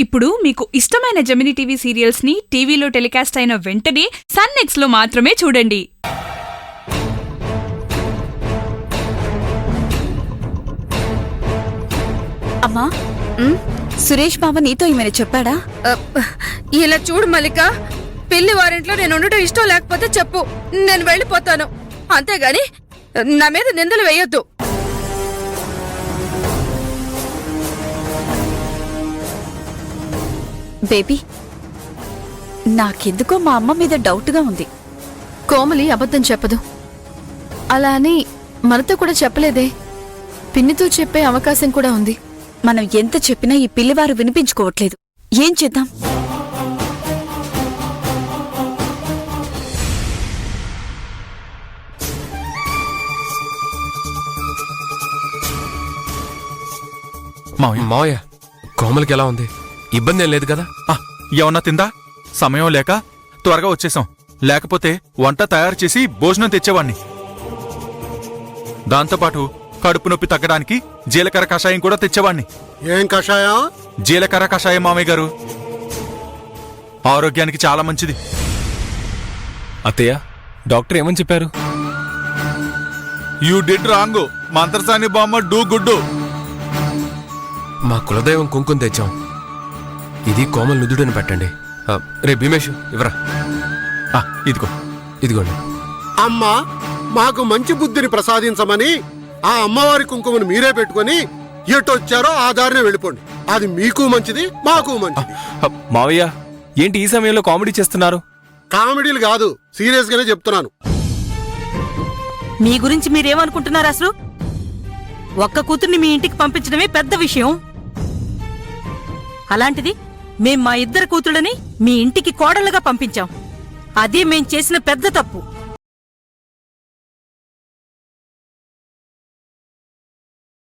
ఇప్పుడు మీకు ఇష్టమైన జెమినీ టీవీ సీరియల్స్ ని టీవీలో టెలికాస్ట్ అయిన వెంటనే సన్ నెక్స్ట్ లో మాత్రమే చూడండి. అమ్మా, సురేష్ బాబా నీతో ఏమైనా చెప్పాడా? ఇలా చూడు మల్లిక, పిల్లి వారింట్లో నేను ఉండటం ఇష్టం లేకపోతే చెప్పు, నేను వెళ్ళిపోతాను. అంతేగాని నా మీద నిందలు వేయొద్దు. బేబీ, నాకెందుకో మా అమ్మ మీద డౌట్గా ఉంది. కోమలి అబద్ధం చెప్పదు. అలా అని మనతో కూడా చెప్పలేదే. పిన్నితో చెప్పే అవకాశం కూడా ఉంది. మనం ఎంత చెప్పినా ఈ పిల్లివారు వినిపించుకోవట్లేదు. ఏం చేద్దాం? మావయ్య, కోమలికి ఎలా ఉంది? ఇబ్బంది ఏం లేదు కదా? ఏమన్నా తిందా? సమయం లేక త్వరగా వచ్చేసాం. లేకపోతే వంట తయారు చేసి భోజనం తెచ్చేవాణ్ణి. దాంతోపాటు కడుపు నొప్పి తగ్గడానికి జీలకర్ర కషాయం కూడా తెచ్చేవాణ్ణి. ఏం కషాయం? జీలకర్ర కషాయం మామయ్య గారు, ఆరోగ్యానికి చాలా మంచిది. అత్తయ్య, డాక్టర్ ఏమని చెప్పారు? You did wrong. మంత్రసాని బామ్మ డూ గుడ్డు. మా కులదైవం కుంకుమ తెచ్చాం. ఇది కోమల్ నుదుడని పెట్టండి. రే భీమేష్, ఇవరా. ఇదిగో. ఇదిగోండి. అమ్మా, మాకు మంచి బుద్ధిని ప్రసాదించమని ఆ అమ్మవారి కుంకుమను మీరే పెట్టుకుని ఎటొచ్చారో ఆ దారినే వెళ్ళిపోండి. అది మీకు మంచిది, మాకు మంచిది. మావయ్య, ఏంటి ఈ సమయంలో కామెడీ చేస్తున్నారు? కామెడీలు కాదు, సీరియస్ గానే చెప్తున్నాను. మీ గురించి మీరేమనుకుంటున్నారు? అసలు ఒక్క కూతుర్ని మీ ఇంటికి పంపించడమే పెద్ద విషయం. అలాంటిది మేం మా ఇద్దరు కూతుళ్ళని మీ ఇంటికి కోడళ్ళగా పంపించాం. అదే మేం చేసిన పెద్ద తప్పు.